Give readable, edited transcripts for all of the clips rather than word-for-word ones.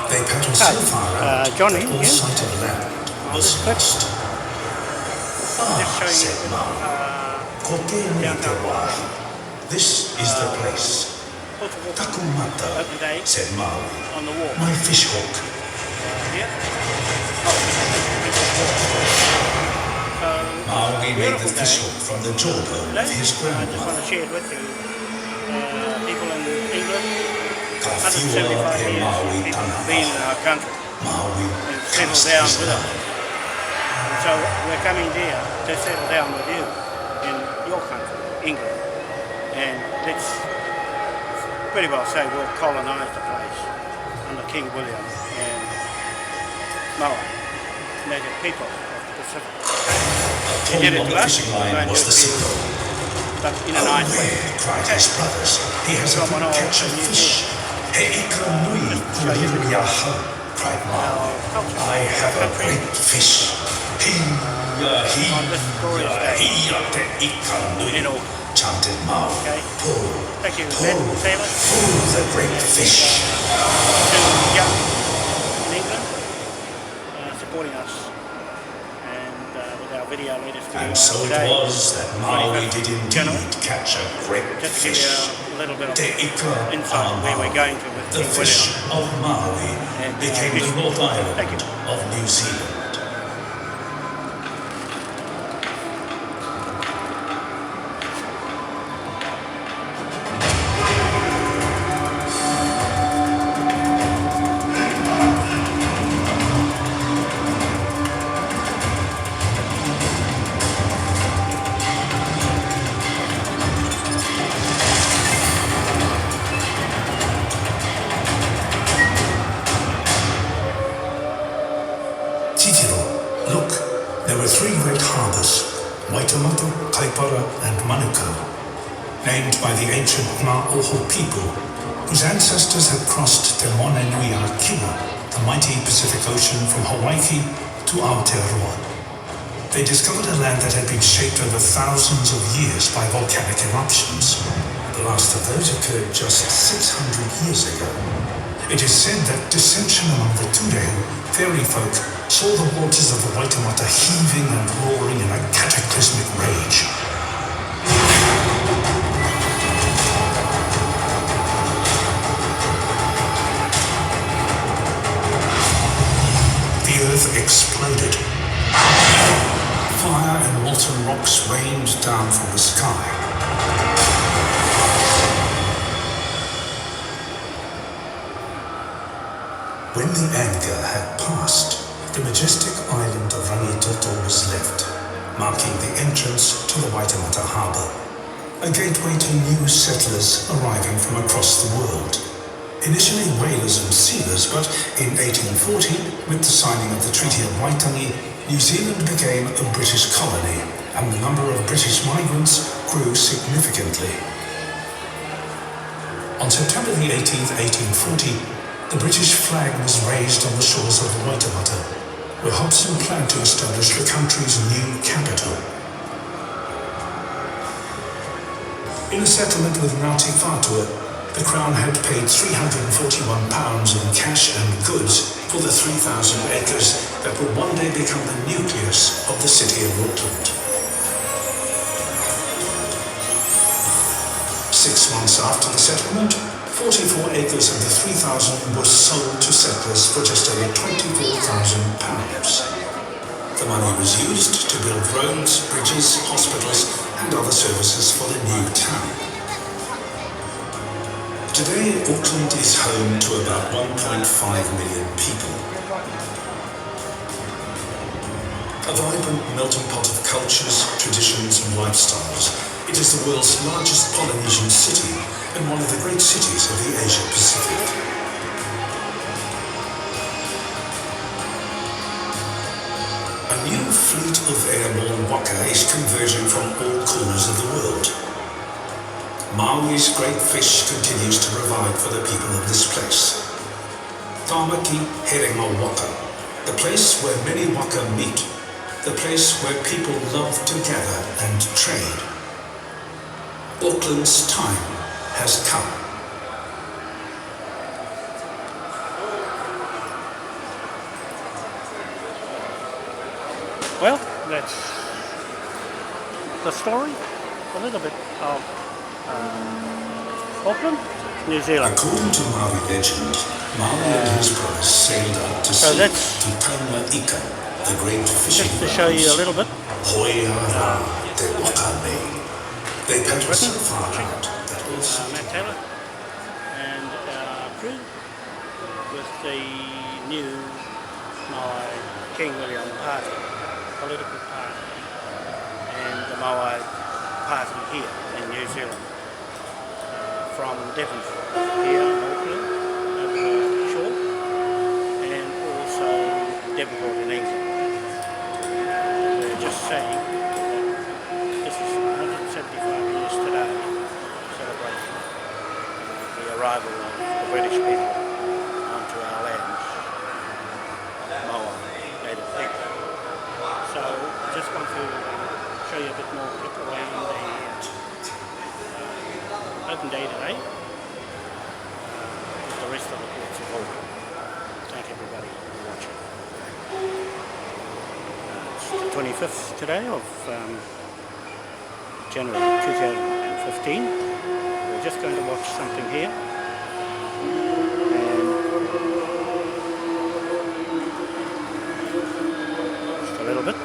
They paddle so far out Johnny, that all sight of land was lost. Said Maori, ko tēnei te wāhi. This is the place. Takumata, said Maori, my fish hook. Maori made the fish hook from the jawbone of his grandmother. I just want to share it with you. People in England, Ka 175 whiua e Maori years, tana people been in our country Maori and settled trust down his with us. love. And so we're coming here to settle down with you in your country, England. And let's pretty well say we'll colonise the place under King William and Moai, native people of the Pacific. Pull on the fishing line was the signal. But in a nice way. Cried his brothers. He has a good catch of fish. He ika nui kuriria hau, cried Maui. I have a great fish. He te ika nui, chanted Maui. Pull, pull the great fish. Young in England, supporting us. Video and so it was that Maui did indeed catch a great fish. Te ika Maui, the fish of Maui, became the North Island of New Zealand. Waitemata, and Manukau, named by the ancient Ngāoho people, whose ancestors had crossed Te Moana Nui a Kina, the mighty Pacific Ocean from Hawaii to Aotearoa. They discovered a land that had been shaped over thousands of years by volcanic eruptions. The last of those occurred just 600 years ago. It is said that dissension among the Tureu, fairy folk, saw the waters of the Waitemata heaving and roaring in a cataclysmic rage. The earth exploded. Fire and molten rocks rained down from the sky. When the anger had passed, the majestic island of Rangitoto was left, marking the entrance to the Waitemata Harbor, a gateway to new settlers arriving from across the world. Initially whalers and sealers, but in 1840, with the signing of the Treaty of Waitangi, New Zealand became a British colony, and the number of British migrants grew significantly. On September the 18th, 1840, the British flag was raised on the shores of Waitemata, where Hobson planned to establish the country's new capital. In a settlement with Ngāti Whātua, the Crown had paid £341 in cash and goods for the 3,000 acres that would one day become the nucleus of the city of Auckland. 6 months after the settlement, 44 acres of the 3,000 was sold to settlers for just over £24,000. The money was used to build roads, bridges, hospitals, and other services for the new town. Today, Auckland is home to about 1.5 million people. A vibrant melting pot of cultures, traditions, and lifestyles, it is the world's largest Polynesian city and one of the great cities of the Asia-Pacific. A new fleet of airborne waka is converging from all corners of the world. Maui's great fish continues to provide for the people of this place. Tāmaki Herenga Waka, the place where many waka meet, the place where people love to gather and trade. Auckland's time has come. Well, that's the story, a little bit of Auckland, New Zealand. According to Maori legend, Maori and his brothers sailed out to So sea that's to Tauma Ika, the great fishing just to show you a little bit. Hoiara te Wakame. They paddled so far out that also Matt Taylor and crew with the new Moai King William Party, political party, and the Moai party here in New Zealand. From Devon here in Auckland, over the shore, and also Debtor in England. They're just saying that this is 175 years today, celebrating the arrival of the British people onto our lands, Moai, Native people. So just want to show you a bit more clip around the open day today with the rest of the ports of Auckland. Thank everybody for watching. It's the 25th today of January 2015. We're just going to watch something here. And just a little bit.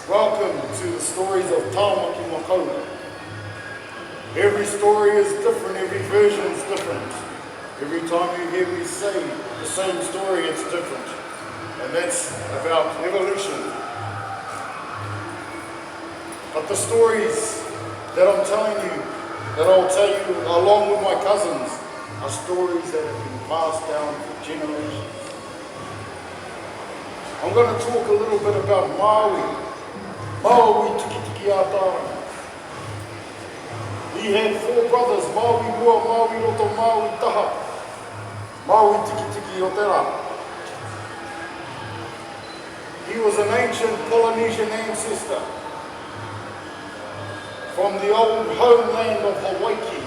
Welcome to the stories of Tāmaki Makau. Every story is different, every version is different. Every time you hear me say the same story, it's different. And that's about evolution. But the stories that I'm telling you, that I'll tell you along with my cousins, are stories that have been passed down for generations. I'm going to talk a little bit about Maui. Maui tiki tiki ata. He had 4 brothers, Maui Rua, Maui Roto, Maui Taha. Maui tiki tiki o tera. He was an ancient Polynesian ancestor from the old homeland of Hawaii,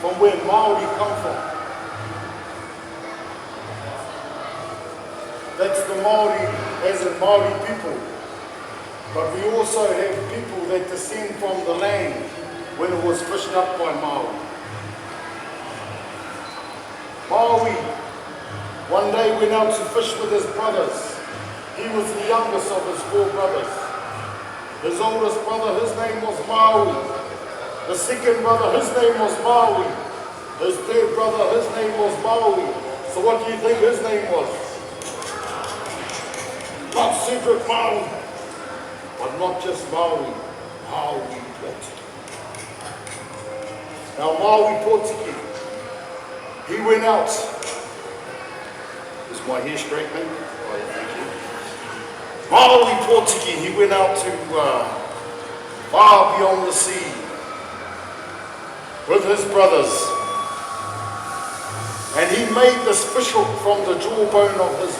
from where Maori come from. That's the Maori, as in Maori people. But we also have people that descend from the land when it was fished up by Maori. Maui one day went out to fish with his brothers. He was the youngest of his 4 brothers. His oldest brother, his name was Maui. The second brother, his name was Maui. His third brother, his name was Maui. So what do you think his name was? Not Cedric Maui, but not just Maui, Maui Potiki. Now Maui Potiki, he went out. Is my hair straight, mate? Oh, thank you. Maui Potiki, he went out to far beyond the sea with his brothers. And he made this fish hook from the jawbone of his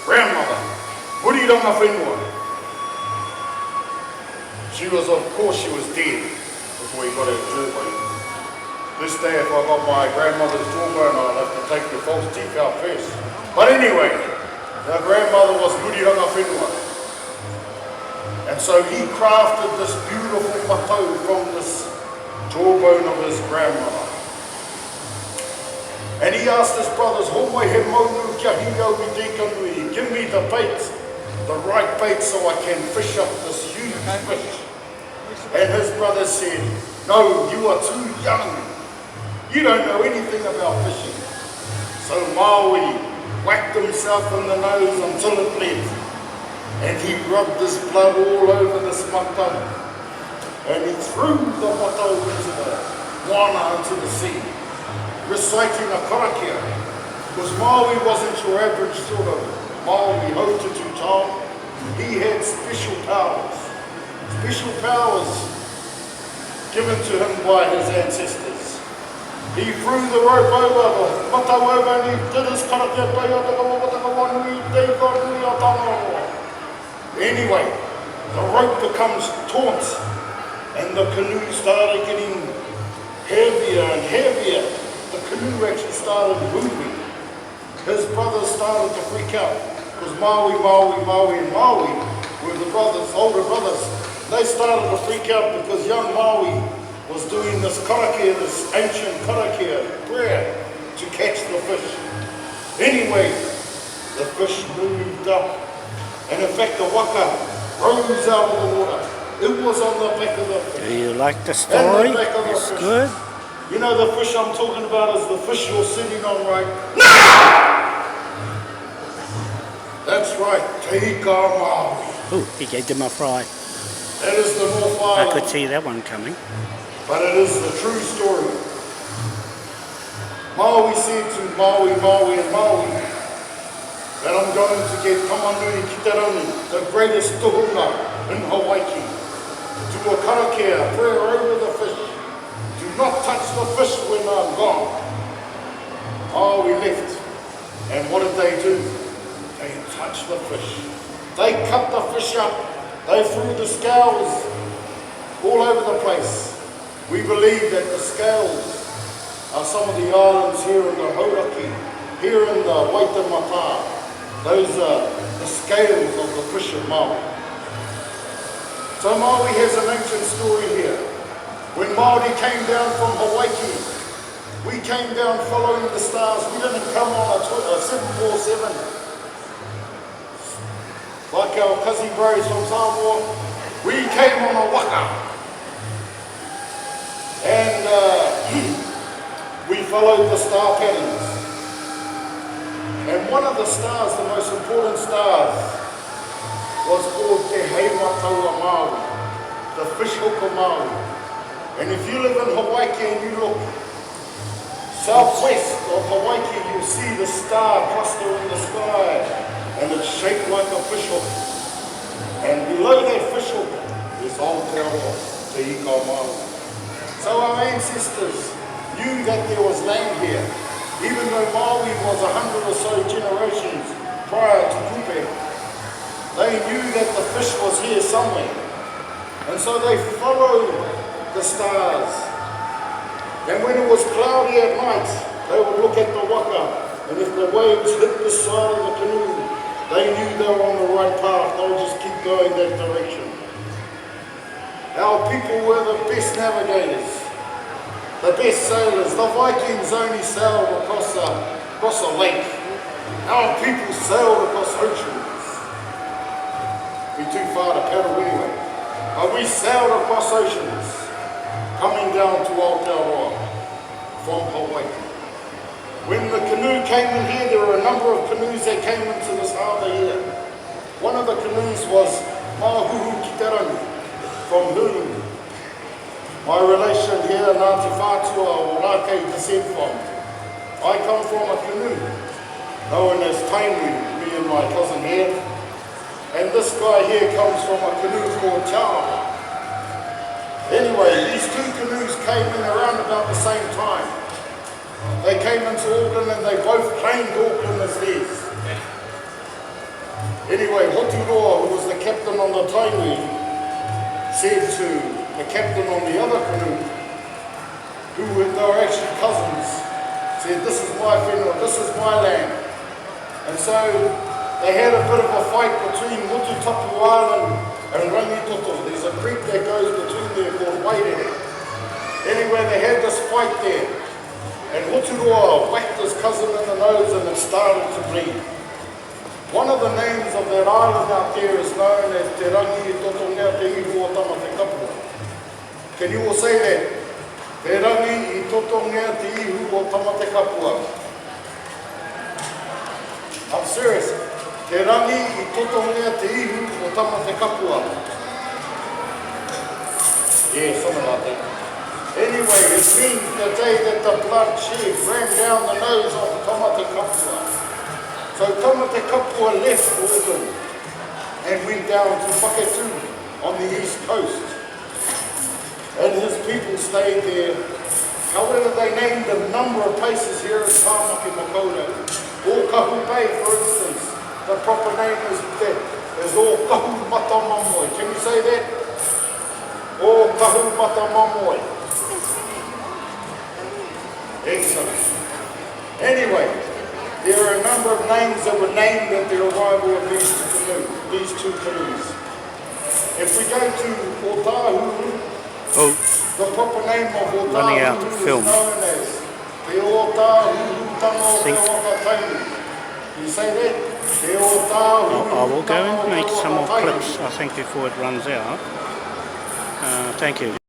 grandmother, Muriranga Whenua. She was, of course, she was dead before he got her jawbone. This day, if I got my grandmother's jawbone, I'd have to take the false teeth out first. But anyway, her grandmother was Muriranga Whenua. And so he crafted this beautiful matau from this jawbone of his grandmother. And he asked his brothers, "Homai he maunu kia hingau I te kanui, give me the bait, the right bait so I can fish up this huge fish." And his brothers said, "No, you are too young. You don't know anything about fishing." So Maui whacked himself in the nose until it bled. And he rubbed his blood all over this matau. And he threw the matau into the wana, into the sea, reciting a karakia. Because Maui wasn't your average sort of Maui haututu town. He had special powers. Special powers given to him by his ancestors. He threw the rope over, the matau over, and he did his karakia. Anyway, the rope becomes taut, and the canoe started getting heavier and heavier. The canoe actually started moving. His brothers started to freak out, because Maui were the brothers, older brothers. They started to freak out because young Maui was doing this karakia, this ancient karakia prayer to catch the fish. Anyway, the fish moved up, and in fact the waka rose out of the water. It was on the back of the fish. Do you like the story? It's good. You know the fish I'm talking about is the fish you're sitting on right now. That's right, Te Ika Maori. Oh, he gave them a fry. That is the North Island. I could see that one coming. But it is the true story. Maui said to Maui that I'm going to get Tamanui Kitarani, the greatest tuhunga in Hawaii, to a karakia, a prayer over the fish. Do not touch the fish when I'm gone. Maui left. And what did they do? They touched the fish. They cut the fish up. They threw the scales all over the place. We believe that the scales are some of the islands here in the Hauraki, here in the Waitemata. Those are the scales of the fish of Maui. So Maui has an ancient story here. When Māori came down from Hawaii, we came down following the stars. We didn't come on a 747 like our cousin bros from Samoa. We came on a waka. And we followed the star patterns. And one of the stars, the most important stars, was called Te Waitemata Harbor, the fish hook of Maui. And if you live in Hawaii and you look southwest of Hawaii, you'll see the star cluster in the sky, and it's shaped like a fish hook. And below that fish hook is Aotearoa, Te Ika Maori. So our ancestors knew that there was land here, even though Maui was 100 or so generations prior to Kupe. They knew that the fish was here somewhere. And so they followed the stars. And when it was cloudy at night, they would look at the waka, and if the waves hit the side of the canoe, they knew they were on the right path. They would just keep going that direction. Our people were the best navigators, the best sailors. The Vikings only sailed across a lake. Our people sailed across oceans. We're too far to paddle anyway. But we sailed across oceans, coming down to Aotearoa from Hawaii. When the canoe came in here, there were a number of canoes that came into this harbour here. One of the canoes was Mahuhu Kitarani from Hulu. My relation here, Ngāti Whātua, or Rākei descent from. I come from a canoe known as Tainui, me and my cousin here. And this guy here comes from a canoe called Chāwa. Anyway, these two canoes came in around about the same time. They came into Auckland and they both claimed Auckland as theirs. Anyway, Hoturoa, who was the captain on the Tainui, said to the captain on the other canoe, they were actually cousins, said, "This is my whenua, this is my land." And so they had a bit of a fight between Mututapu Island and Rangitoto. There's a creek that goes between there called Waitemata. Anyway, they had this fight there. And Huturoa whacked his cousin in the nose and it started to bleed. One of the names of that island out there is known as Te Rangi I Toto Ngā Te Ihu o Tamate Kapua. Can you all say that? Te Rangi I Toto Ngā Te Ihu o Tamate Kapua. I'm serious. Te Rangi I Toto Ngā Te Ihu o Tamate Kapua. Yeah, something like that. Anyway, it means the day that the blood shed ran down the nose of Tamate Kapua. So Tamate Kapua left Auckland and went down to Whakapapa on the east coast. And his people stayed there. However, they named a number of places here in Tāmaki Makaurau. Ōkahu Bay, for instance, the proper name is Ōkahu Mata Mamoi. Can you say that? Ōkahu Mata Mamoi. Excellent. Anyway, there are a number of names that were named at the arrival of these two canoes. If we go to Otahu, the proper name of Otahu is known as Te Otahu Tango Te WAKA Canoe. You say that? Te Otahu I will go and make some more clips, I think, before it runs out. Thank you.